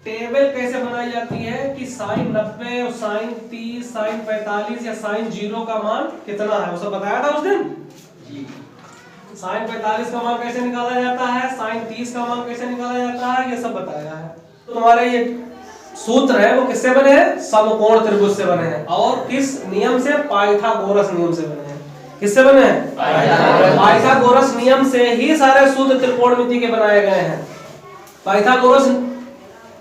Table कैसे बनाई जाती है कि साइन 90 और साइन 30 साइन 45 या साइन 0 का मान कितना है, वो सब बताया था उस दिन जी। साइन 45 का मान कैसे निकाला जाता है, साइन 30 का मान कैसे निकाला जाता है, ये सब बताया है। तो तुम्हारे ये सूत्र है वो किससे बने हैं, समकोण त्रिभुज से बने हैं। और किस नियम से, पाइथागोरस नियम से बने हैं। किससे बने हैं, पाइथागोरस नियम से ही सारे सूत्र त्रिकोणमिति के बनाए गए हैं।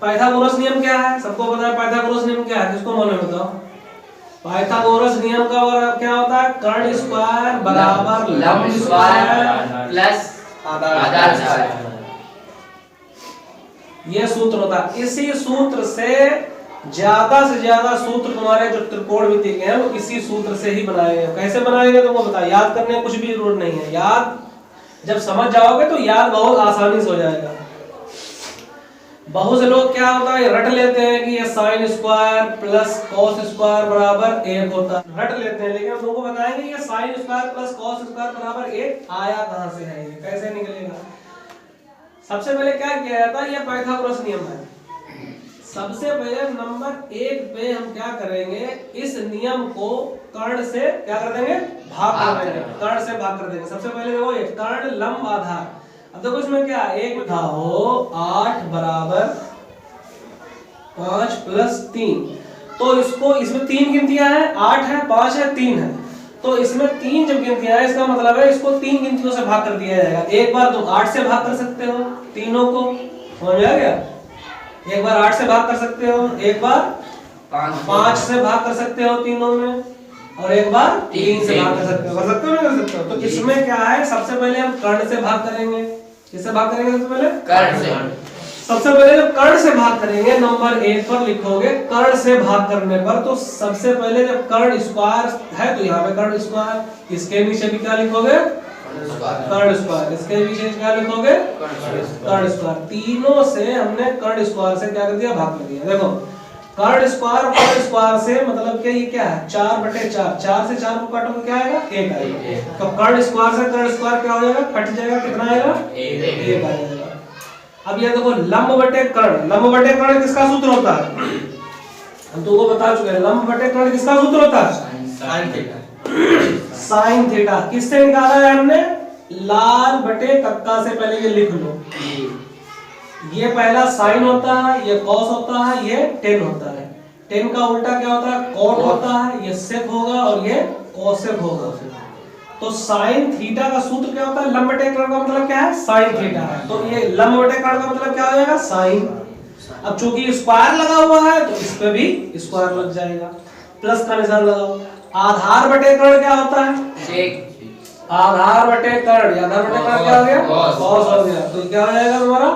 पाइथागोरस नियम क्या है, सबको पता है। पाइथागोरस नियम क्या है, किसको मालूम है बताओ। पाइथागोरस नियम का क्या होता है, कर्ण स्क्वायर बराबर लंब स्क्वायर प्लस आधार स्क्वायर, ये सूत्र होता है। इसी सूत्र से ज्यादा सूत्र तुम्हारे जो त्रिकोणमिति के हैं वो इसी सूत्र से ही बनाए गए। कैसे बनाए गए तुमको बता, याद करने में कुछ भी जरूरत नहीं है। याद जब समझ जाओगे तो याद बहुत आसानी से हो जाएगा। बहुत से लोग क्या होता है, रट लेते हैं कि ये sine square plus cos square बराबर 1 होता है, रट लेते हैं। लेकिन हम तुमको बताएंगे ये sine square plus cos square बराबर 1 आया कहां से है, ये कैसे निकलेगा। सबसे पहले क्या किया जाता है, ये पाइथागोरस नियम है। सबसे पहले नंबर 1 पे हम क्या करेंगे, इस नियम को कर्ण से क्या कर देंगे, भाग कर देंगे। कर्ण से भाग कर देंगे। सबसे पहले देखो ये कर्ण लंब आधार। अब देखो इसमें क्या एक लिखा हो 8 बराबर 5 प्लस 3, तो इसको इसमें 3 गिनतियां हैं, 8 है 5 है 3 है, तो इसमें 3 जब गिनतियां है इसका मतलब है इसको 3 गिनतियों से भाग कर दिया जाएगा। एक बार तुम 8 से भाग कर सकते हो तीनों को, समझ आ गया। एक बार 8 से भाग कर सकते हो, एक बार 5 से भाग कर सकते हो तीनों में, और एक बार 3 से भाग कर सकते हो। कर सकते हो नहीं कर सकते हो। तो इसमें क्या है, सबसे पहले हम कर्ण से भाग करेंगे। किससे भाग करेंगे, सबसे पहले कर्ण से। सबसे पहले जब कर्ण से भाग करेंगे, नंबर 1 पर लिखोगे कर्ण से भाग करने पर, तो सबसे पहले जब कर्ण स्क्वायर है तो यहाँ पे कर्ण स्क्वायर, इसके नीचे भी क्या लिखोगे, कर्ण स्क्वायर, इसके नीचे क्या लिखोगे, कर्ण स्क्वायर। तीनों से हमने कर्ण स्क्वायर से क्या कर दिया, भाग कर दिया। देखो कर्ण स्क्वायर से मतलब क्या, ये क्या है 4/4, 4 से 4 को काटो तो क्या आएगा, 1 आएगा। तो कर्ण स्क्वायर से कर्ण स्क्वायर क्या हो जाएगा, कट जाएगा, कितना आएगा, 1 आएगा। अब ये देखो लंब बटे कर्ण, लंब बटे कर्ण किसका सूत्र होता है, हम तुमको बता चुके हैं। लंब बटे कर्ण किसका सूत्र होता है, साइन थीटा। साइन थीटा किससे निकाला है हमने, लाल बटे कक्का से। पहले ये लिख लो, ये पहला साइन होता है, ये कॉस होता है, ये टेन होता है। टेन का उल्टा क्या होता है, कॉट होता है, ये सेक होगा और ये कोसेक होगा। तो साइन थीटा का सूत्र क्या होता है, लंब बटे कर्ण का मतलब क्या है, साइन थीटा है। तो ये लंब बटे कर्ण का मतलब क्या हो जाएगा, साइन। अब चूंकि स्क्वायर लगा हुआ है तो इस पे भी स्क्वायर लग जाएगा, प्लस का निशान लगाओ। आधार बटे कर्ण क्या होता है, सेक। आधार बटे कर्ण, आधार बटे कर्ण क्या हो गया, कॉस हो गया। तो क्या हो जाएगा हमारा,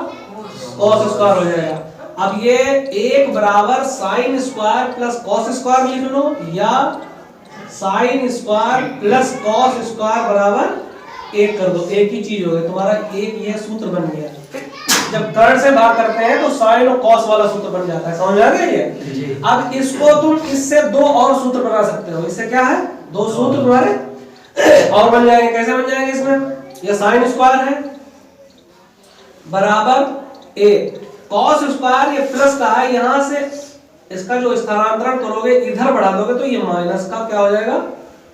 कॉस स्क्वायर हो जाएगा। अब ये 1 बराबर sine square plus cos square लिख लो, या sine square plus cos square बराबर 1 कर दो, एक ही चीज हो गई तुम्हारा, एक ये सूत्र बन गया। जब कर्ण से भाग करते हैं तो साइन और कॉस वाला सूत्र बन जाता है, समझ आ गया ये। अब इसको तुम इससे 2 और सूत्र बना सकते हो। इससे क्या है, 2 सूत्र तुम्हारे और बन जाएंगे। कैसे बन जाएंगे, इसमें ये साइन स्क्वायर है बराबर a, कॉस स्क्वायर ये प्लस का है, यहां से इसका जो स्थानांतरण करोगे इधर बढ़ा दोगे तो ये माइनस का क्या हो जाएगा,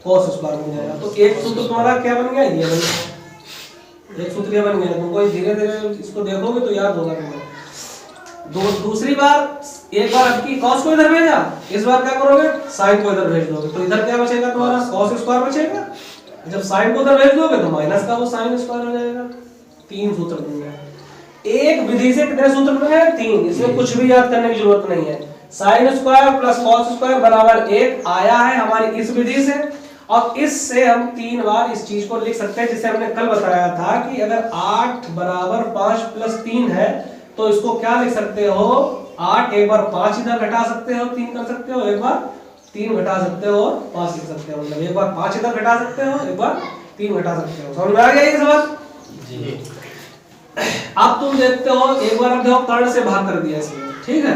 कॉस स्क्वायर बन जाएगा। तो एक सूत्र तुम्हारा क्या बन गया, ये बन गया, एक सूत्र ये बन गया। तुमको धीरे धीरे इसको देखोगे तो याद होगा तुम्हें। दूसरी बार, एक बार आपकी कॉस को इधर भेजा, इस बार क्या करोगे, साइन को इधर भेज दोगे, तो इधर क्या बचेगा तुम्हारा, कॉस स्क्वायर बचेगा। जब साइन को इधर भेज दोगे तो माइनस का वो साइन स्क्वायर हो जाएगा। 3 सूत्र बन गए। एक विधि से कितने सूत्र बन गए, 3। इसमें कुछ भी याद करने की जरूरत नहीं है। Sine square plus cos square बराबर 1 आया है हमारी इस विधि से, और इससे हम 3 बार इस चीज को लिख सकते हैं, जिसे हमने कल बताया था कि अगर 8 बराबर 5 प्लस 3 है तो इसको क्या लिख सकते हो, 8 एक बार 5 इधर घटा सकते हो, 3 कर सकते हो, एक बार 3 घटा सकते हो और 5 लिख सकते हो। मतलब एक बार 5 इधर घटा सकते हो, एक बार 3 घटा सकते हो। समझ में आ गया ये सवाल जी। अब तुम देखते हो, एक बार अब देखो कर्ण से भाग कर दिया इसमें, ठीक है।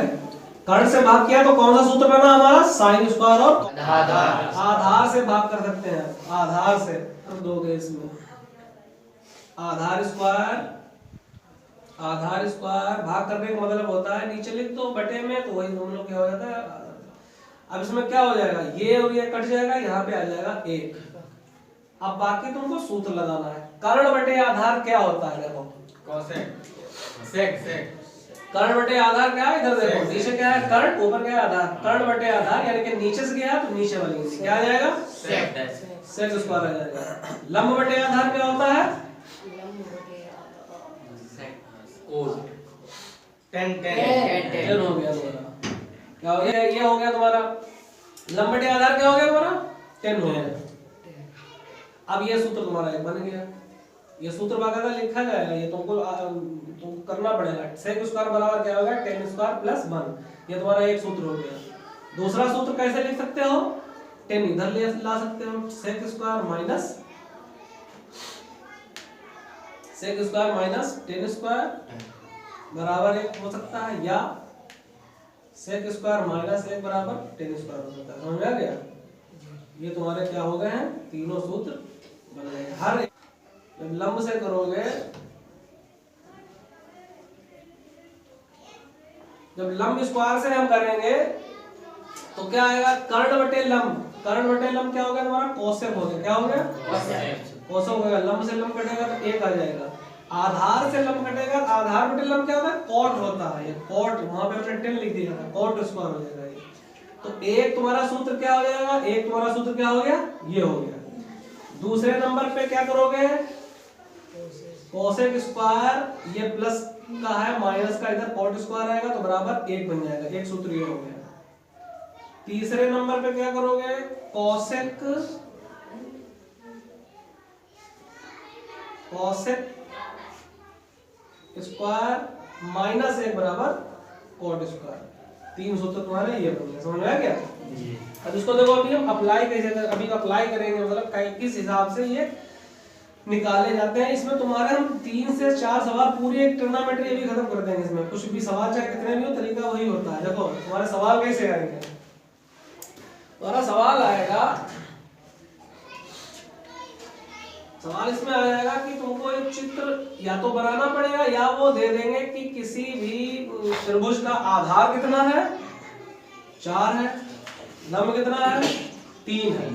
कर्ण से भाग किया तो कौन सा सूत्र बना हमारा, साइन स्क्वायर और आधार से भाग कर सकते हैं। आधार से हम दोगे इसमें आधार स्क्वायर आधार स्क्वायर भाग करने का मतलब होता है नीचे लिख दो बटे में, तो वही हम लोग क्या हो जाता है। अब इसमें क्या हो जाएगा, ये और ये कट जाएगा, यहाँ पे आ जाएगा 1। अब बाकी तुमको सूत्र लगाना है। कर्ण बटे आधार क्या होता है, देखो कोसेक सेक सेक कर्ण बटे आधार क्या है, इधर देखो नीचे क्या है कर्ण, ऊपर क्या है आधार। कर्ण बटे आधार यानी कि नीचे से गया तो नीचे वाली गिनती क्या आ जाएगा, सेक स्क्वायर आ जाएगा। लंब बटे आधार क्या होता है, टेन हो गया तुम्हारा। क्या हो गया, ये हो गया तुम्हारा लंब बटे आधार क्या हो गया तुम्हारा 10 हो गया। अब ये सूत्र तुम्हारा एक बन गया। ये सूत्र बाकायदा लिखा जाएगा, ये तुमको करना पड़ेगा। सेक स्क्वायर बराबर क्या होगा 10 स्क्वायर प्लस 1। ये तुम्हारा एक सूत्र हो गया। दूसरा सूत्र कैसे लिख सकते हो, 10 इधर ले ला सकते हो, सेक स्क्वायर माइनस 10 स्क्वायर बराबर 1 हो सकता है, या सेक स्क्वायर माइनस 1 बराबर 10 स्क्वायर हो सकता है। समझ में आ गया। ये तुम्हारे क्या हो गए हैं, तीनों सूत्र बन गए। हर जब लंब से करोगे, जब लंब स्क्वायर से हम करेंगे तो क्या आएगा, कर्ण बटे लंब। कर्ण बटे लंब क्या हो गया तुम्हारा, कोसेक हो गया। क्या हो गया, कोसेक हो गया। लंब से लंब कटेगा तो 1 आ जाएगा। आधार से लंब कटेगा, आधार बटे लंब क्या होता है, कॉट होता है। ये कॉट वहां पे हमने 10 लिख दिया था, कॉट स्क्वायर हो जाएगा ये। तो एक तुम्हारा सूत्र क्या हो जाएगा, एक तुम्हारा सूत्र क्या हो गया, ये हो गया। दूसरे नंबर पे क्या करोगे, कोसेक स्क्वायर, ये प्लस का है माइनस का, इधर कॉट स्क्वायर आएगा तो बराबर 1 बन जाएगा। एक सूत्र ये हो गया। तीसरे नंबर पे क्या करोगे, कोसेक स्क्वायर माइनस 1 बराबर कॉट स्क्वायर। 3 सूत्र तुम्हारे ये बन गए। समझ में आ गया। अब इसको देखो, अभी हम अप्लाई कैसे, अभी अप्लाई करेंगे, मतलब किस हिसाब से ये निकाले जाते हैं। इसमें तुम्हारे हम 3 से 4 सवाल पूरी एक ट्रिग्नोमेट्री भी खत्म कर देंगे। इसमें कुछ भी सवाल चाहे कितने भी हो, तरीका वही होता है। देखो तुम्हारे सवाल कैसे आएंगे, तुम्हारा सवाल आएगा, सवाल इसमें आ जाएगा कि तुमको एक चित्र या तो बनाना पड़ेगा, या वो दे देंगे कि किसी भी त्रिभुज का आधार कितना है, 4 है, लंब कितना है, 3 है।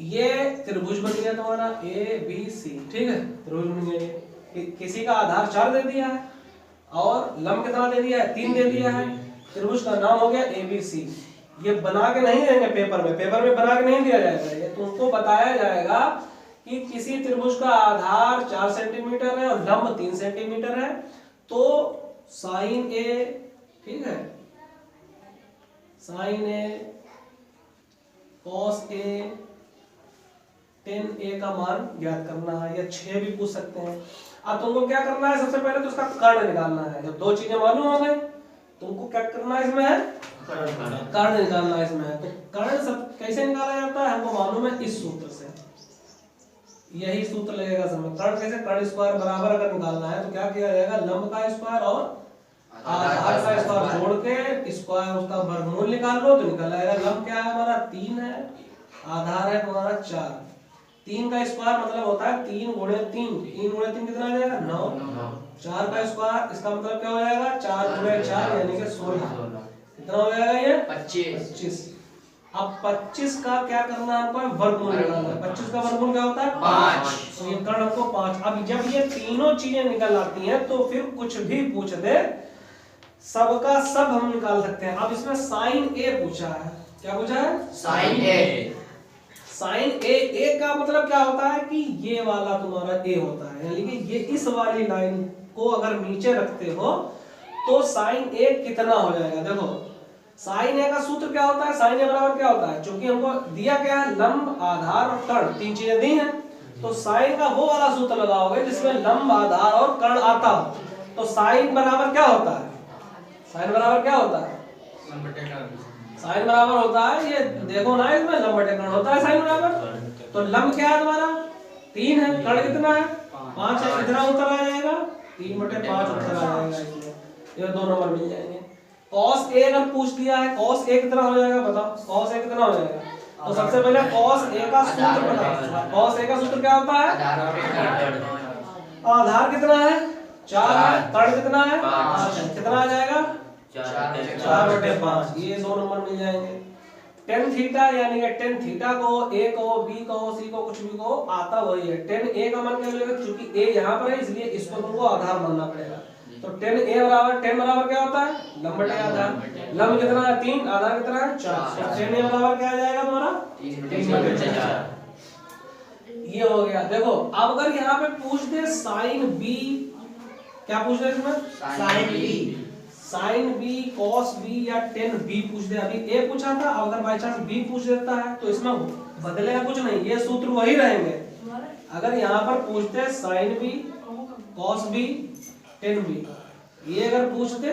ये त्रिभुज बन गया तुम्हारा ABC, ठीक है, त्रिभुज बन गया ये। किसी का आधार 4 दे दिया है और लंब कितना दे दिया है, 3 दे दिया है। त्रिभुज का नाम हो गया ABC। ये बना के नहीं देंगे पेपर में, पेपर में बना के नहीं दिया जाएगा। ये तुमको बताया जाएगा कि किसी त्रिभुज का आधार 4 सेंटीमीटर है और लंब 3 सेंटीमीटर है, तो साइन A, ठीक है, sine A cos A tan A का मान ज्ञात करना है, या 6 भी पूछ सकते हैं। अब तुमको क्या करना है, सबसे पहले तो उसका कर्ण निकालना है। जब 2 चीजें मालूम हो गई, तुमको क्या करना है, इसमें है कर्ण निकालना है। इसमें तो कर्ण सब कैसे निकाला जाता है, हमको मालूम है इस सूत्र से। यही सूत्र लगेगा समय। कर्ण कैसे, कर्ण स्क्वायर बराबर अगर निकालना है तो क्या किया जाएगा, लंब का स्क्वायर और आधार का स्क्वायर जोड़ के स्क्वायर उसका वर्गमूल निकाल लो तो निकल आएगा। लंब क्या है हमारा 3 है, आधार है तुम्हारा 4। 3 का स्क्वायर मतलब होता है 3 गुणे 3, 3 गुणे 3 कितना आ जाएगा 9। 4 का स्क्वायर, इसका मतलब क्या हो जाएगा 4 गुणे 4 यानी कि 16। कितना हो जाएगा ये 25। अब 25 का क्या करना है, हमको वर्गमूल निकालना है। 25 का वर्गमूल क्या होता है 5, तो ये कर्ण हमको 5। अब जब ये तीनों चीजें निकल आती हैं तो फिर कुछ भी पूछ दे, सबका सब हम निकाल सकते हैं। अब इसमें साइन A पूछा है, क्या पूछा है, साइन A। साइन A का मतलब क्या होता है कि ये वाला तुम्हारा A होता है, यानी कि ये इस वाली लाइन को अगर नीचे रखते हो तो साइन A कितना हो जाएगा। देखो साइन A का सूत्र क्या होता है, साइन A बराबर क्या होता है, क्योंकि हमको दिया क्या है, लंब आधार और कर्ण 3 चीजें दी हैं, तो साइन का वो वाला सूत्र लगाओगे जिसमें लंब आधार और कर्ण आता हो। तो साइन बराबर क्या होता है, साइन बराबर क्या होता है, साइन बराबर होता है, ये देखो ना इसमें लंब बटे कर्ण होता है साइन बराबर। तो लंब क्या है तुम्हारा 3 है, कर्ण कितना है 5 है, कितना उत्तर आ जाएगा 3/5 उत्तर आ जाएगा इसमें। ये 2 नंबर मिल जाएंगे। cos A अगर पूछ दिया है, cos A कितना हो जाएगा बताओ, cos A कितना हो जाएगा। तो सबसे पहले cos A का सूत्र बताओ। cos A का सूत्र क्या होता है, आधार कितना है 4 है, कर्ण कितना है 5 है, कितना आ जाएगा 4/5, ये 2 नंबर मिल जाएंगे। टेन थीटा यानी कि टेन थीटा को ए कहो बी कहो सी को कुछ भी कहो आता वही है। टेन ए का मान क्या मिलेगा, क्योंकि ए यहाँ पर है इसलिए इसको तुमको आधार मानना पड़ेगा। तो टेन ए बराबर टेन बराबर क्या होता है लंब बटे आधार। लंब कितना है 3, आधार कितना है 4। टेन ए बराबर क्या आ जाएगा तुम्हारा 3/4। ये हो गया। देखो अब अगर यहाँ पे पूछ दे साइन बी, क्या पूछ दे इसमें साइन बी कॉस बी या टेन बी पूछ दे। अभी ए पूछा था, अगर बाई चांस बी पूछ देता है तो इसमें बदलेगा कुछ नहीं, ये सूत्र वही रहेंगे। अगर यहाँ पर पूछते sine B cos B tan B, ये अगर पूछते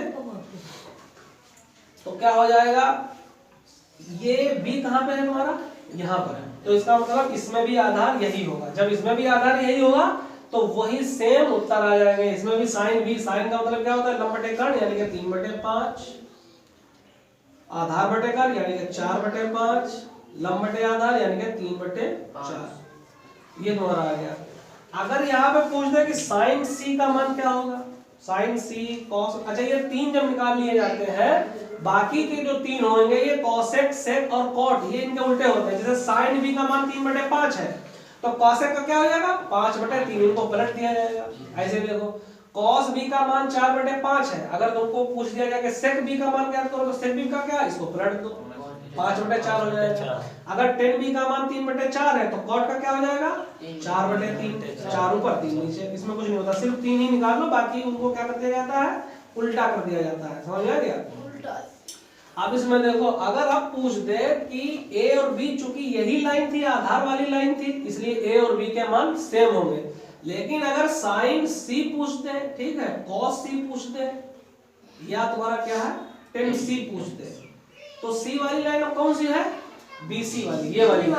तो क्या हो जाएगा, ये बी कहाँ पे है तुम्हारा यहाँ पर है, तो इसका मतलब इसमें भी आधार यही होगा। जब इसमें भी आधार यही होगा तो वही सेम उत्तर आ जाएंगे। इसमें भी साइन बी, साइन का मतलब क्या होता है लंब बटे कर्ण यानी कि 3/5, आधार बटे कर्ण यानी कि 4/5, लंब बटे आधार यानी कि 3/4। ये तुम्हारा आ गया। अगर यहाँ पे पूछ दे कि साइन सी का मान क्या होगा, साइन सी कॉस, अच्छा ये 3 जब निकाल लिए जाते हैं, बाकी के जो 3 होंगे ये कॉसेक सेक और कॉट, ये इनके उल्टे होते हैं। जैसे साइन बी का मान 3/5 है तो कॉसेक का क्या हो जाएगा 5/3, इनको पलट दिया जाएगा। ऐसे देखो कॉस बी का मान 4/5 है, अगर तुमको पूछ दिया जाए कि सेक बी का मान क्या करो तो सेक बी का क्या, इसको पलट दो 5/4 हो जाएगा। अगर टेन बी का मान 3/4 है तो कॉट का क्या हो जाएगा 4/3, 4 ऊपर 3 नीचे, इसमें कुछ नहीं होता, सिर्फ 3 ही निकाल लो, बाकी उनको क्या कर दिया जाता है उल्टा कर दिया जाता है। समझ आ गया। अब इसमें देखो अगर आप पूछ दे कि ए और बी, चूंकि यही लाइन थी आधार वाली लाइन थी इसलिए ए और बी के मान सेम होंगे, लेकिन अगर साइन सी पूछ दे, ठीक है, कॉस सी पूछ दे या तुम्हारा क्या है टेन सी पूछ दे, तो सी वाली लाइन अब कौन सी है बीसी वाली, ये वाली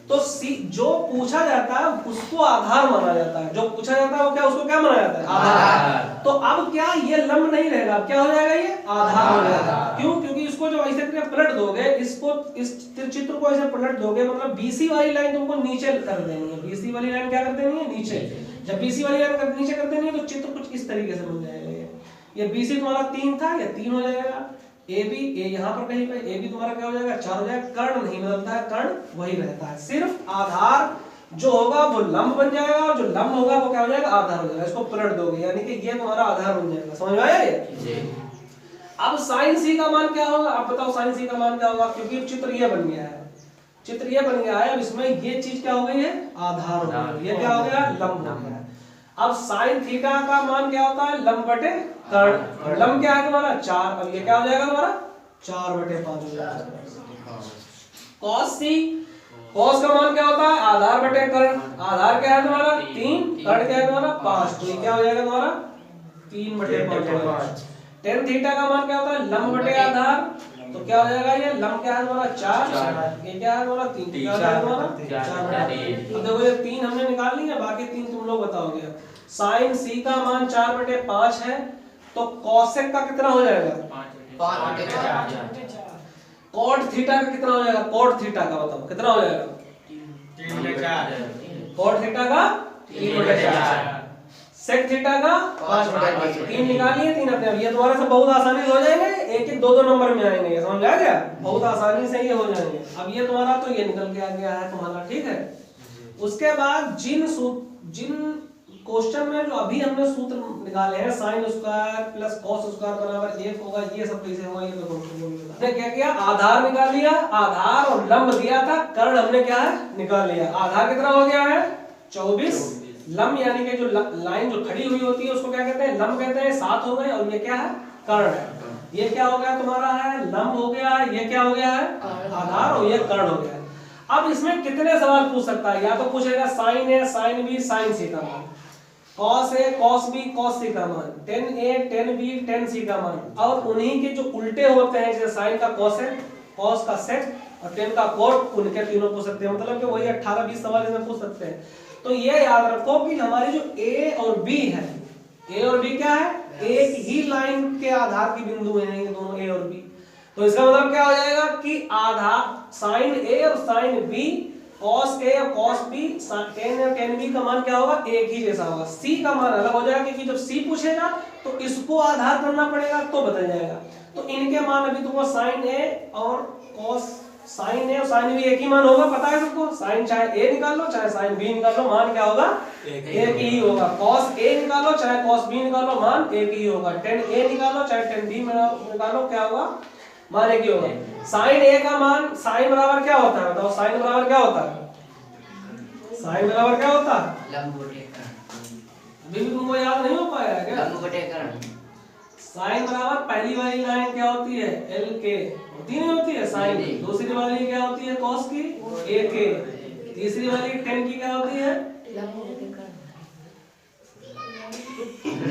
तो सी जो पूछा जाता है उसको आधार माना जाता है, जो पूछा जाता है वो क्या, उसको क्या माना जाता है आधार। तो अब क्या ये लंब नहीं रहेगा, क्या हो जाएगा ये आधार हो जाएगा। क्यों, क्योंकि इसको जो ऐसे करके पलट दोगे, इसको इस चित्र को ऐसे पलट दोगे, मतलब बीसी वाली लाइन तुमको नीचे कर देनी है। बीसी वाली लाइन क्या कर देनी है नीचे, जब बीसी वाली लाइन नीचे कर देनी है तो चित्र कुछ इस तरीके से बन जाएगा। ये बीसी तुम्हारा 3 था, ये 3 हो जाएगा। ए बी, ए यहाँ पर कहीं पे ए बी तुम्हारा क्या हो जाएगा 4 हो जाएगा। कर्ण नहीं बदलता है, कर्ण वही रहता है, सिर्फ आधार जो होगा वो लंब बन जाएगा और जो लंब होगा वो क्या हो जाएगा आधार हो जाएगा। इसको पलट दोगे यानी कि ये तुम्हारा आधार बन जाएगा। समझ में आया ये जी। अब साइन सी का मान क्या होगा, आप बताओ साइन सी का मान क्या होगा, क्योंकि चित्र ये बन गया है, चित्र ये बन गया है। अब इसमें ये चीज क्या हो गई है आधार हो गया, ये क्या हो गया लंब हो गया। अब साइन थीटा का मान क्या होता है लंब बटे कर्ण, लंब क्या है तुम्हारा 4, अब ये क्या हो जाएगा तुम्हारा 4/5 हो जाएगा। कॉस सी, कॉस का मान क्या होता है आधार बटे कर्ण, आधार क्या है तुम्हारा 3, कर्ण क्या है तुम्हारा 5, तो ये क्या हो जाएगा तुम्हारा 3/5। टेन थीटा का मान क्या होता है लंब बटे आधार, तो क्या हो जाएगा ये लंब क्या है तुम्हारा 4, ये क्या है तुम्हारा 3, क्या है तुम्हारा 4/3। अब देखो ये 3 हमने निकाल लिया, बाकी 3 तुम लोग बताओगे। साइन सी का मान 4/5 है तो कॉसेक का कितना हो जाएगा 5/4। कॉट थीटा का कितना हो जाएगा, कॉट थीटा का बताओ कितना हो जाएगा 3/4। कॉट थीटा का 3/4, सेक थीटा का 5/5। 3 निकालिए 3 अपने, ये तुम्हारे से बहुत आसानी से हो जाएंगे, 1-1 2-2 नंबर में आएंगे, ये समझ आ गया, बहुत आसानी से ये हो जाएंगे। अब ये तुम्हारा तो ये निकल के आ गया है तुम्हारा, ठीक है। उसके बाद जिन क्वेश्चन में जो अभी हमने सूत्र निकाले हैं sine square plus cos square बराबर 1 होगा, ये सब कैसे होगा ये तो हमने क्या किया आधार निकाल लिया, आधार और लंब दिया था, कर्ण हमने क्या है निकाल लिया। आधार कितना हो गया है 24, लंब यानी कि जो लाइन जो खड़ी हुई होती है उसको क्या कहते हैं लंब कहते हैं, 7 हो गए, और ये क्या है कर्ण है। ये क्या हो गया तुम्हारा है लंब हो गया, ये क्या हो गया है आधार, और ये कर्ण हो गया। अब इसमें कितने सवाल पूछ सकता है, या तो पूछेगा साइन ए साइन बी साइन सी का मान, cos A cos B cos सी का मान, टेन ए टेन बी टेन सी का मान, और उन्हीं के जो उल्टे होते हैं जैसे साइन का कॉसेक, कॉस का सेक और टेन का कोट, उनके तीनों पूछ सकते हैं। मतलब कि वही 18-20 सवाल इसमें पूछ सकते हैं। तो ये याद रखो कि हमारी जो ए और बी है, ए और बी क्या है एक ही लाइन के आधार की बिंदु हैं ये दोनों ए और बी। तो इसका मतलब क्या हो जाएगा कि आधार साइन ए और साइन बी cos A और cos B tan और tan B का मान क्या होगा, एक ही जैसा होगा। C का मान अलग हो जाएगा क्योंकि जब C पूछेगा तो इसको आधार करना पड़ेगा तो बदल जाएगा। तो इनके मान अभी तुमको sin A और cos sin A और sin B एक ही मान होगा, पता है सबको। sin चाहे A निकाल लो चाहे sin B निकाल लो, मान क्या होगा, एक ही होगा। cos A निकालो चाहे cos B निकालो, मान एक ही होगा। tan A निकालो चाहे tan B निकालो, क्या होगा, मान एक ही होगा। sin A का मान, sin बराबर क्या होता है बताओ, sin बराबर क्या होता है, sin बराबर क्या होता है, लंब बटे कर्ण। अभी भी तुमको याद नहीं हो पाया है क्या। लंब बटे कर्ण। sin बराबर पहली वाली लाइन क्या होती है, L के होती नहीं होती है sin, दूसरी वाली क्या होती है cos की, A के, तीसरी वाली tan की क्या होती है, लंब बटे कर्ण।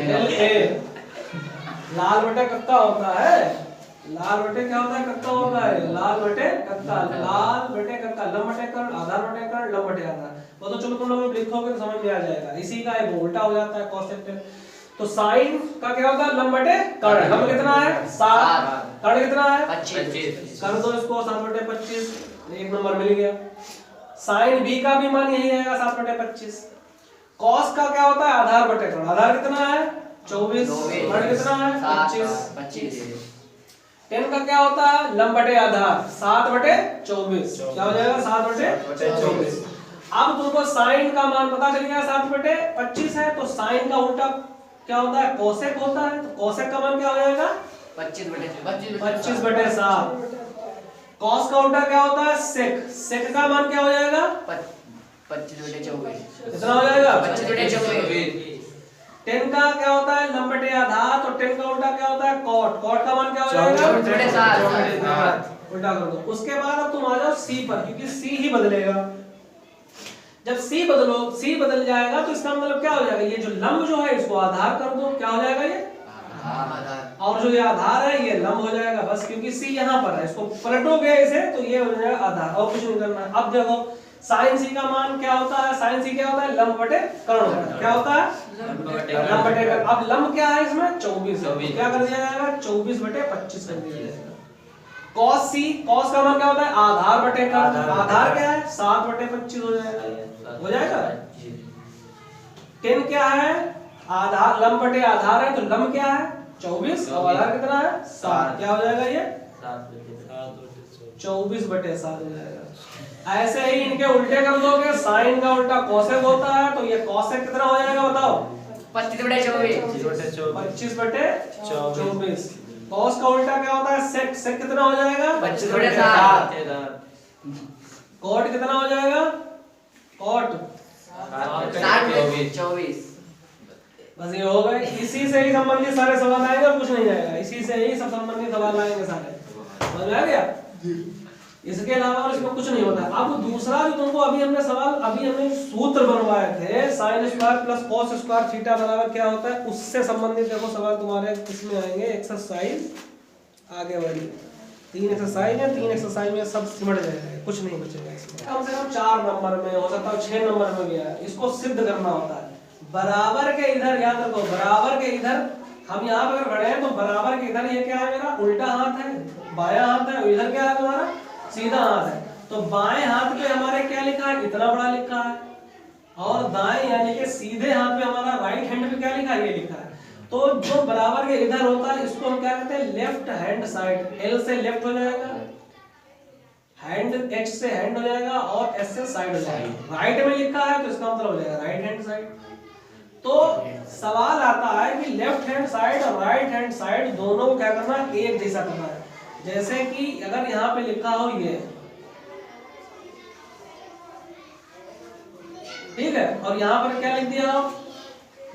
L A। लाल बटे कक्का होता है, लाल बटे क्या होता है, कक्का होता है, लाल बटे कक्का, लाल बटे कक्का, लंब बटे कर्ण, आधार बटे कर्ण, लंब बटे आधार। वो तो चलो तुम लोग लिखोगे तो समझ में आ जाएगा। इसी का एक उल्टा हो जाता है cos tan। तो sin का क्या होता है, लंब बटे कर्ण। लंब कितना है 7, कर्ण कितना है 25। कर दो इसको 7 बटे 25, एक नंबर मिल गया। sin B का भी मान यही आएगा 7 बटे 25। cos का क्या होता है, आधार बटे कर्ण, आधार कितना है 24, कर्ण कितना है 25। tan का क्या होता है, लंब बटे आधार 7 बटे 24, क्या हो जाएगा 7 बटे 24। अब तुमको sin का मान पता चल गया 7 बटे 25 है, तो sin का उल्टा क्या होता है, cosec होता है। तो cosec का मान क्या हो जाएगा 25 बटे 7। cos का उल्टा क्या होता है sec, sec का मान क्या हो जाएगा 25 बटे 24। कितना हो जाएगा 25 बटे 24। tan का क्या होता है लंब बटे आधार, तो tan का उल्टा क्या होता है cot, cot का मान क्या हो जाएगा 24 बटे 7। उल्टा कर दो। उसके बाद अब तुम आ जाओ C पर, क्योंकि C ही बदलेगा। जब C बदलो, C बदल जाएगा तो इसका मतलब क्या हो जाएगा, ये जो लंब जो है इसको आधार कर दो, क्या हो जाएगा ये, और जो ये आधार है ये लंब हो जाएगा। बस क्योंकि C यहाँ पर है, इसको पलटोगे इसे तो ये हो जाएगा आधार, और कुछ नहीं करना है। अब देखो sin C का मान क्या होता है, sin C क्या होता है लंब बटे कर्ण होता है, क्या होता है लंब बटे कर्ण। अब लंब क्या है इसमें 24 है, क्या कर दिया जाएगा 24 बटे 25 कर दिया जाएगा। cos C, cos का मान क्या होता है आधार बटे कर्ण, आधार क्या है 7 बटे 25 हो जाएगा, ये हो जाएगा। tan क्या है, आधार लंब बटे आधार है, तो लंब क्या है 24 और आधार कितना है 7, क्या हो जाएगा ये 24 बटे 7 हो जाएगा। ऐसे ही इनके उल्टे कर दोगे, sin का उल्टा cosec होता है, तो ये cosec कितना हो जाएगा बताओ 25 बटे 24। 25 बटे 24। cos का उल्टा क्या होता है sec, sec कितना हो जाएगा 25 बटे 7। cot कितना हो जाएगा cot 24। बस ये हो गए। इसी से ही संबंधित सारे सवाल आएंगे और कुछ नहीं आएगा, इसी से ही सब संबंधित सवाल आएंगे सारे, समझ में आ गया। इसके अलावा और इसमें कुछ नहीं होता। अब दूसरा जो तुमको अभी हमने सूत्र बनवाए थे sin square plus cos square theta बराबर क्या होता है, उससे संबंधित देखो सवाल तुम्हारे किसमें आएंगे, एक्सरसाइज आगे वाली 3 एक्सरसाइज है, 3 एक्सरसाइज में सब सिमट जाएगा, कुछ नहीं बचेगा इसमें। कम से कम 4 नंबर में हो सकता है, 6 नंबर में भी है। इसको सिद्ध करना होता है। बराबर के इधर याद रखो, बराबर के इधर हम यहाँ पर अगर खड़े हैं तो बराबर के इधर ये क्या है, मेरा उल्टा हाथ है, बायां हाथ है, इधर क्या है तुम्हारा सीधा हाथ है। तो बाएं हाथ पे हमारे क्या लिखा है, इतना बड़ा लिखा है, और दाएं यानी कि सीधे हाथ पे हमारा राइट हैंड पे क्या लिखा है, ये लिखा है। तो जो बराबर के इधर होता है इसको हम क्या कहते हैं, लेफ्ट हैंड साइड। L से लेफ्ट हो जाएगा, हैंड H से हैंड हो जाएगा, और S से साइड हो जाएगा। राइट में लिखा है तो इसका मतलब हो जाएगा राइट हैंड साइड। तो सवाल आता है कि लेफ्ट हैंड साइड और राइट हैंड साइड दोनों को क्या करना है, एक जैसा करना है। जैसे कि अगर यहाँ पे लिखा हो ये, ठीक है, और यहाँ पर क्या लिख दिया हो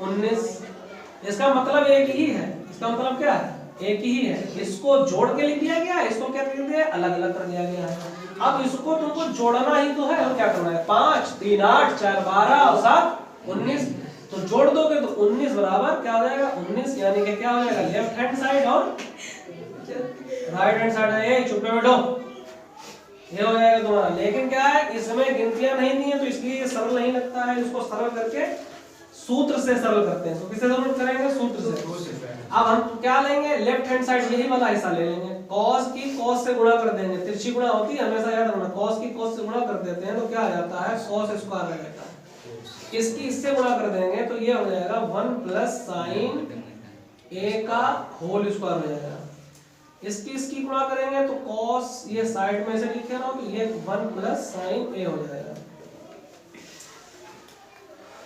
19, इसका मतलब एक ही है। इसका मतलब क्या है, एक ही है। इसको जोड़ के लिख दिया गया, इसको क्या कर दिया, अलग अलग कर दिया गया है। अब इसको तुमको जोड़ना ही तो है, और क्या करना है, 5 3 8 4 12 और 7 19, तो जोड़ दोगे तो 19 बराबर क्या हो जाएगा 19, यानी कि क्या हो जाएगा लेफ्ट हैंड साइड और राइट हैंड साइड है। चुप बैठो, ये हो जाएगा तुम्हारा। लेकिन क्या है, इसमें गिनतियां नहीं दी है तो इसलिए ये सरल नहीं लगता है। इसको सरल करके सूत्र से सरल करते हैं। तो किससे सरल करेंगे, सूत्र से। अब हम क्या लेंगे, लेफ्ट हैंड साइड यही वाला हिस्सा ले लेंगे, cos की cos से गुणा कर देंगे, तिरछी गुणा होती है हमेशा याद रखना, cos की cos से गुणा कर देते हैं तो क्या आ जाता है cos स्क्वायर आ जाता है। इसकी इससे गुणा कर देंगे तो ये हो जाएगा 1 प्लस साइन a का होल स्क्वायर हो जाएगा। इसकी गुणा करेंगे तो cos, ये साइड में से लिखे रहो तो ये 1 प्लस साइन a हो जाएगा।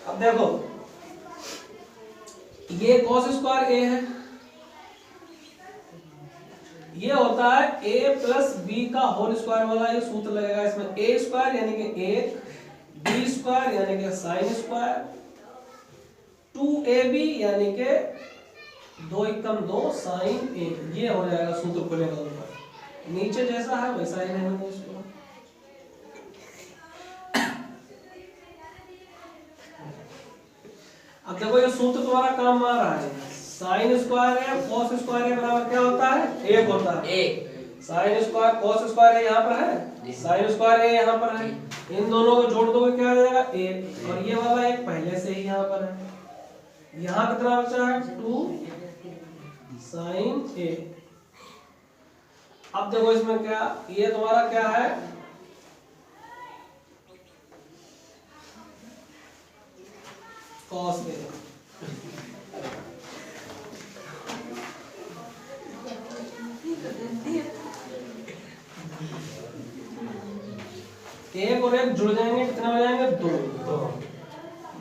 अब देखो ये cos स्क्वायर a है, ये होता है a प्लस बी का होल स्क्वायर वाला, ये सूत्र लगेगा इसमें a स्क्वायर यानी कि 1, b स्क्वायर यानी कि साइन स्क्वायर, 2ab यानी कि 2 एकम 2 साइन 1, ये हो जाएगा सूत्र खुलेगा ऊपर, नीचे जैसा है वैसा ही रहेगा इसको। अब देखो ये सूत्र तुम्हारा काम आ रहा है, साइन स्क्वायर है cos स्क्वायर है बराबर क्या होता है 1 होता है, साइन स्क्वायर cos स्क्वायर है यहाँ पर है, साइन स्क्वायर है यहाँ पर है, इन दोनों को जोड़ दोगे क्या आ जाएगा 1, और ये वाला एक पहले से ही यहाँ पर है, यहाँ कितना बचा है 2 साइन a। अब देखो इसमें क्या, ये तुम्हारा क्या है cos a, एक और एक जुड़ जाएंगे कितने हो जाएंगे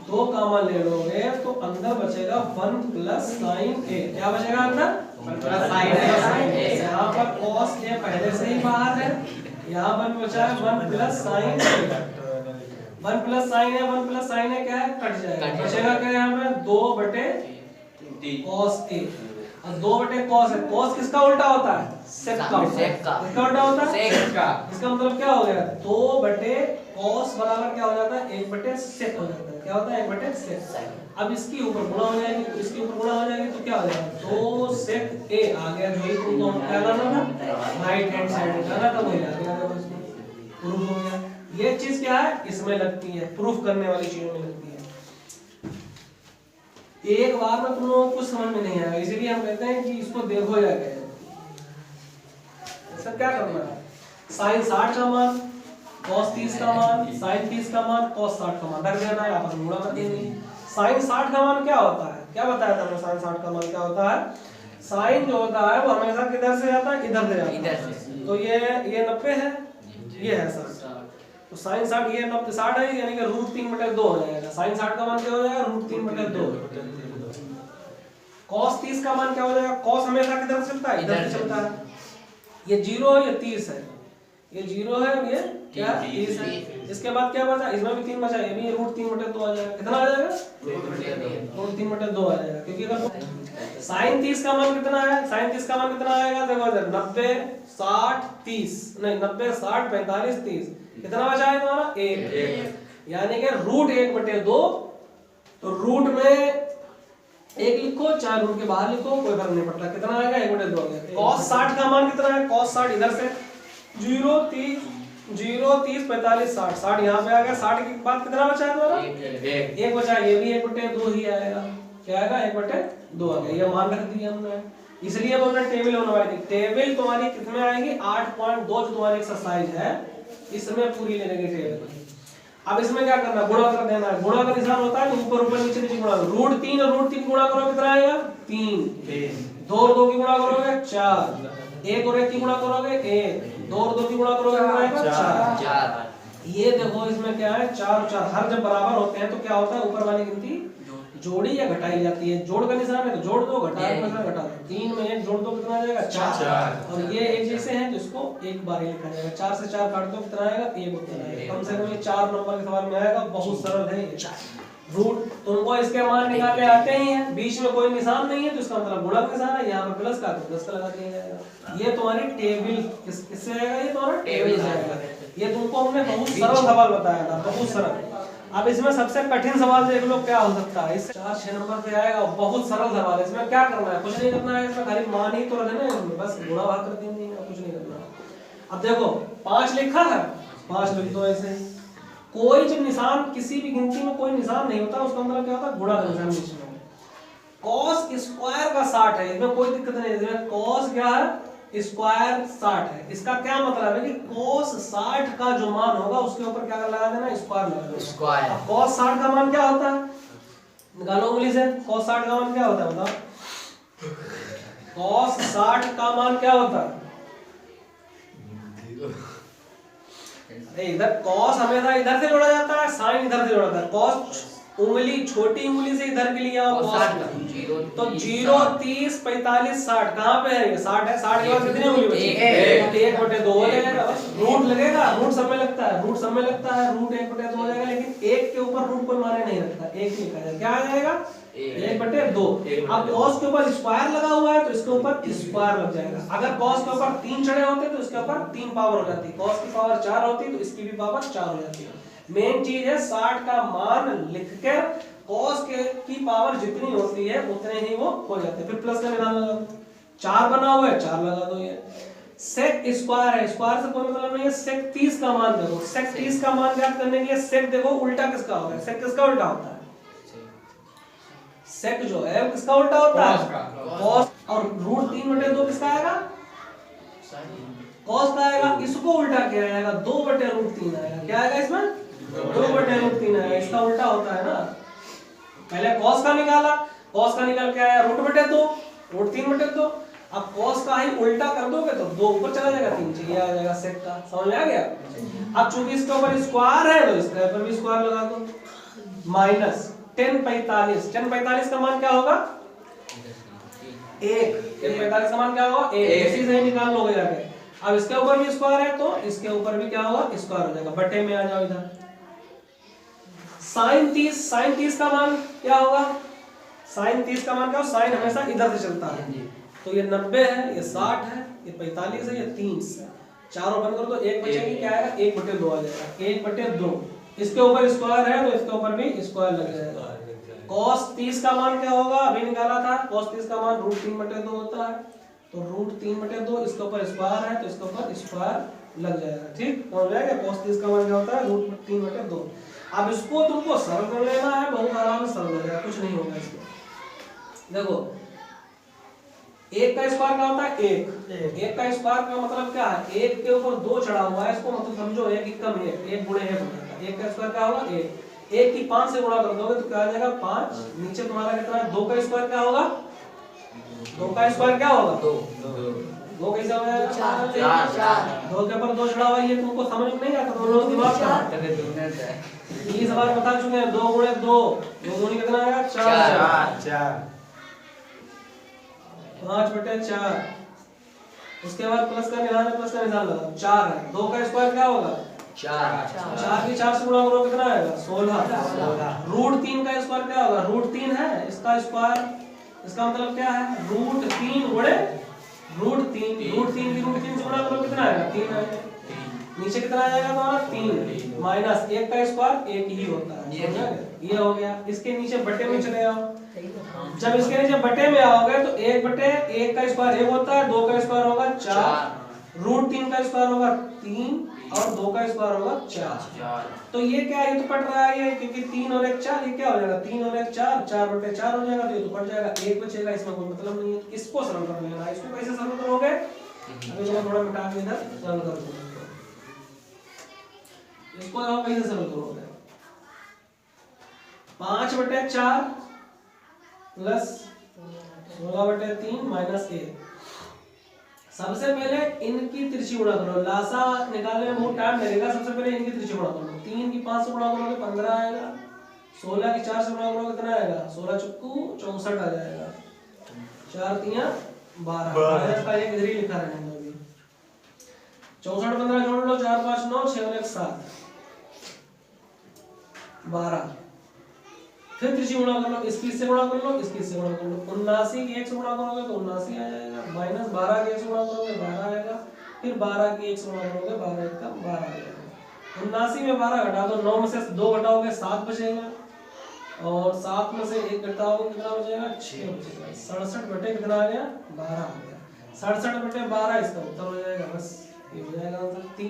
2 कामा ले लोगे तो अंदर बचेगा 1 प्लस साइन a, क्या बचेगा अंदर 1 प्लस साइन a, यहाँ पर cos a पहले से ही बाहर है, यहाँ पर बचा है 1 plus sign a, 1 plus sign है 1 प्लस साइन है क्या है कट जाएगा, बचेगा क्या यहाँ पे 2 बटे cos a, और 2 बटे cos है, cos किसका उल्टा होता है sec का, किसका उल्टा होता है sec का, इसका मतलब क्या हो गया 2 बटे cos बराबर क्या हो जाता है 1 बटे sec हो जाता है, क्या होता है 1 बटे sec। अब इसकी ऊपर गुणा हो जाएगी तो इसकी ऊपर गुणा हो जाएगी तो क्या हो जाएगा 2 sec a आ गया, जो ही तुमको क्या करना था राइट हैंड साइड जाना था वही आ गया, प्रूफ हो गया। ये चीज क्या है इसमें लगती है, प्रूफ करने वाली चीजों में लगती है, एक बार में तुम लोगों को कुछ समझ में नहीं आएगा, इसीलिए हम कहते हैं कि इसको देखो या कहे। सब क्या करना है, साइन 60 का मान cos 30 का मान, साइन 30 का मान cos 60 का मान रख देना है, आपस में गुणा कर देंगे। साइन 60 का मान क्या होता है, क्या बताया था हमने, साइन 60 का मान क्या होता है, साइन जो होता है वो हमेशा किधर से जाता है इधर से जाता है, तो ये 90 है, ये है 60, तो साइन 60 ये 60 है यानी कि √3/2 हो जाएगा, साइन 60 का मान क्या हो जाएगा √3/2। cos 30 का मान क्या हो जाएगा, cos हमेशा किधर से चलता है इधर से चलता है, ये 0 है ये 30 है, ये 0 है और ये क्या 30 है, इसके बाद क्या बचा इसमें भी 3 बचा, ये भी √3/2 आ जाएगा, कितना आ जाएगा √3/2 आ जाएगा, क्योंकि अगर साइन 30 का मान कितना है, साइन 30 का मान कितना आएगा देखो इधर 90 60 30 नहीं 90 60 45 30 कितना बचा है तुम्हारा 1, यानी कि √1/2, तो रूट में 1 लिखो चाहे रूट के बाहर लिखो कोई फर्क नहीं पड़ता, कितना आएगा 1/2 आ गया। cos 60 का मान कितना है, cos 60 इधर से 0 30 45 60 60 यहाँ पे आ गया, 60 के बाद कितना बचा है तुम्हारा 1 बचा, ये भी 1/2 ही आएगा, क्या आएगा 1/2 आ गया, ये मान रख दिया हमने, इसलिए अब हमने टेबल बनवाई थी। टेबल तुम्हारी कितने आएगी 8.2 जो तुम्हारी एक्सरसाइज है इसमें पूरी लेने की टेबल। अब इसमें क्या करना है गुणा कर देना है, गुणा का निशान होता है ऊपर ऊपर नीचे नीचे गुणा, √3 और √3 गुणा करो कितना आएगा 3, 2 और 2 की गुणा करोगे 4, 1 और 1 की गुणा करोगे 1, 2 और 2 की गुणा करोगे कितना आएगा 4। ये देखो इसमें क्या है 4 और 4 हर जब बराबर होते हैं तो क्या होता है ऊपर वाली गिनती जोड़ी या घटाई जाती है, जोड़ का निशान है तो जोड़ दो, घटा का निशान घटा दो, 3 में 1 जोड़ दो कितना आ जाएगा 4, और ये एक जैसे हैं तो इसको एक बार ही लिखा जाएगा, 4 से 4 काट दो कितना आएगा 1 उत्तर आएगा, कम से कम ये 4 नंबर के सवाल में आएगा, बहुत सरल है ये। रूट तुमको इसके मान निकालने आते ही हैं, बीच में कोई निशान नहीं है तो इसका मतलब गुणा का निशान है, यहाँ पर प्लस का तो प्लस का लगा दिया जाएगा। ये तुम्हारी टेबल किससे आएगा, ये तुम्हारा टेबल से आएगा, ये तुमको हमने बहुत सरल सवाल बताया था, बहुत सरल। अब इसमें सबसे कठिन सवाल देख लो क्या हो सकता है, इस 4-6 नंबर पे आएगा, बहुत सरल सवाल है, इसमें क्या करना है कुछ नहीं करना है, इसमें खाली मान ही तो रखना है, बस गुणा भाग कर देंगे, कुछ नहीं करना है। अब देखो 5 लिखा है, 5 लिख दो ऐसे, कोई जब निशान किसी भी गिनती में कोई निशान नहीं होता उसका मतलब क्या होता है गुणा का निशान बीच में, कॉस स्क्वायर का 60 है, इसमें कोई दिक्कत नहीं है। इसमें कॉस क्या है, स्क्वायर 60 है। इसका क्या मतलब है कि कॉस 60 का जो मान होगा उसके ऊपर क्या लगा देना, स्क्वायर लगा देना। स्क्वायर। अब कॉस 60 का मान क्या होता है, निकालो उंगली से। कॉस 60 का मान क्या होता है बताओ, कॉस 60 का मान क्या होता है? इधर कॉस हमेशा इधर से जोड़ा जाता है, साइन इधर से जोड़ा जाता है। कॉस उंगली, छोटी उंगली से इधर के लिए आओ, और कॉस 60 तो 0 30 45 60 कहाँ पे है ये 60 है। 60 के बाद कितनी उंगली बची, 1/2 हो जाएगा। बस रूट लगेगा, रूट सब में लगता है, रूट सब में लगता है, रूट 1/2 हो जाएगा। लेकिन एक के ऊपर रूट कोई माने नहीं रखता, एक ही लिखा जाएगा। क्या आ जाएगा 1/2। अब कॉस के ऊपर स्क्वायर लगा हुआ है तो इसके ऊपर स्क्वायर लग जाएगा। अगर कॉस के ऊपर 3 चढ़े होते तो इसके ऊपर 3 पावर हो जाती, कॉस की पावर 4 होती तो इसकी भी पावर 4 हो जाती है। मेन चीज है 60 का मान लिखकर कॉस के की पावर जितनी होती है उतने ही वो हो जाते हैं। फिर प्लस का निशान लगा दो, 4 बना हुआ है 4 लगा दो। ये सेक स्क्वायर है, स्क्वायर से कोई मतलब नहीं है। सेक 30 का मान देखो, सेक 30 का मान ज्ञात करने के लिए सेक देखो उल्टा किसका होगा, सेक किसका उल्टा होता है, सेक जो है वो किसका उल्टा होता है, कॉस। और रूट 3/2 किसका आएगा, कॉस का आएगा। इसको उल्टा क्या आएगा, 2/√3 आएगा। क्या आएगा इसमें, 2/√3 आएगा। इसका उल्टा होता है ना, पहले कॉस का निकाला, कॉस का निकल के आया √2, √3/2। अब कॉस का ही उल्टा कर दोगे तो 2 ऊपर चला जाएगा, 3 चाहिए आ जाएगा सेक का। समझ में आ गया। अब चूंकि इसके ऊपर स्क्वायर है तो इसके ऊपर भी स्क्वायर लगा दो। माइनस 10/45, 10/45 का मान क्या होगा, 1। 10/45 का मान क्या होगा, 1। इसी से ही निकाल लोगे जाके। अब इसके ऊपर भी स्क्वायर है तो इसके ऊपर भी क्या होगा, स्क्वायर हो जाएगा। बटे में आ जाओ इधर। साइन 30 का मान क्या होगा, साइन 30 का मान क्या होगा, साइन हमेशा इधर से चलता है। तो ये 90 है, ये 60 है, ये 45 है, ये 30 है। चारों बंद करो तो 1 बचेगी, क्या आएगा 1/2 आ जाएगा, 1/2। इसके ऊपर स्क्वायर है तो इसके ऊपर भी स्क्वायर लग जाएगा। cos 30 का मान क्या होगा, अभी निकाला था। cos 30 का मान √3/2 होता है, तो √3/2 इसके ऊपर स्क्वायर है तो इसके ऊपर स्क्वायर लग जाएगा। ठीक समझ में आ गया। cos 30 का मान क्या होता है, √3/2। अब इसको तुमको सरल कर लेना है, बहुत आराम से सरल हो जाएगा, कुछ नहीं होगा इसमें। देखो 1 का स्क्वायर क्या होता है, 1 का स्क्वायर का मतलब क्या है, 1 के ऊपर 2 चढ़ा हुआ है, इसको मतलब समझो 1 कम 1 गुणे 1 हो जाएगा। 1 का स्क्वायर क्या होगा, 1 की 5 से गुणा कर दोगे तो क्या आ जाएगा 5। नीचे तुम्हारा कितना है, 2 का स्क्वायर क्या होगा, 2 का स्क्वायर क्या होगा, 2 कैसे हो जाएगा, 4। 2 के ऊपर 2 चढ़ा हुआ है, ये तुमको समझ में नहीं आता, तुम लोग दिमाग का 20 बार बता चुके हैं। 2 गुणे 2, 2 गुणे कितना आएगा 4। 5/4। उसके बाद प्लस का निशान है, प्लस का निशान लगा, 4 है। 2 का स्क्वायर क्या होगा, 4 की 4 से गुणा करो कितना आएगा 16। √3 का स्क्वायर क्या होगा, √3 है, इसका स्क्वायर, इसका मतलब क्या है, √3 गुणे √3। √3 की √3 से गुणा करो कितना आएगा 3 आएगा। नीचे कितना आ जाएगा तुम्हारा 3 माइनस 1 का स्क्वायर 1 ही होता है। ये हो गया। इसके नीचे बटे में चले आओ। जब इसके नीचे बटे में आओगे तो 1/1 का स्क्वायर 1 होता है, 2 का स्क्वायर होगा 4, √3 का स्क्वायर होगा 3 और 2 का स्क्वायर होगा 4। तो ये क्या है, ये तो पट रहा है ये, क्योंकि 3 और 1 4, ये क्या हो जाएगा 3 और 1 4, 4/4 हो जाएगा। तो ये तो पट जाएगा, 1 बचेगा, इसमें कोई मतलब नहीं है। इसको सरल कर लेना है। इसको कैसे सरल करोगे, अभी मैं थोड़ा मिटा के इधर सरल कर दूंगा। इसको आप कैसे सरल करोगे, 5/4 प्लस 16/3 माइनस 1। सबसे पहले इनकी तिरछी गुणा करो, लासा निकालने में बहुत टाइम लगेगा। सबसे पहले इनकी तिरछी गुणा करो। 3 की 5 से गुणा करोगे 15 आएगा, 16 की 4 से गुणा करोगे कितना आएगा, 16 चुक्कू 64 आ जाएगा, 4 3 12। इसका एक इधर ही लिखा रहने दो। 64 15 जोड़ लो, 4 5 9 6 1 7 12। फिर त्रिची गुणा कर लो, 21 से गुणा कर लो, 21 से गुणा कर लो। 79 की 1 से गुणा करोगे तो 79 आ जाएगा, माइनस 12 की 1 से गुणा करोगे 12 आएगा, फिर 12 की 1 से गुणा करोगे 12 1 का 12 आ जाएगा। 79 में 12 घटा दो, 9 में से 2 घटाओगे 7 बचेगा, और 7 में से 1 घटाओगे कितना बचेगा 6 बचेगा। 67 बटे कितना आ गया 12 आ गया। 67/12 इसका उत्तर हो जाएगा। बस ये हो जाएगा आंसर।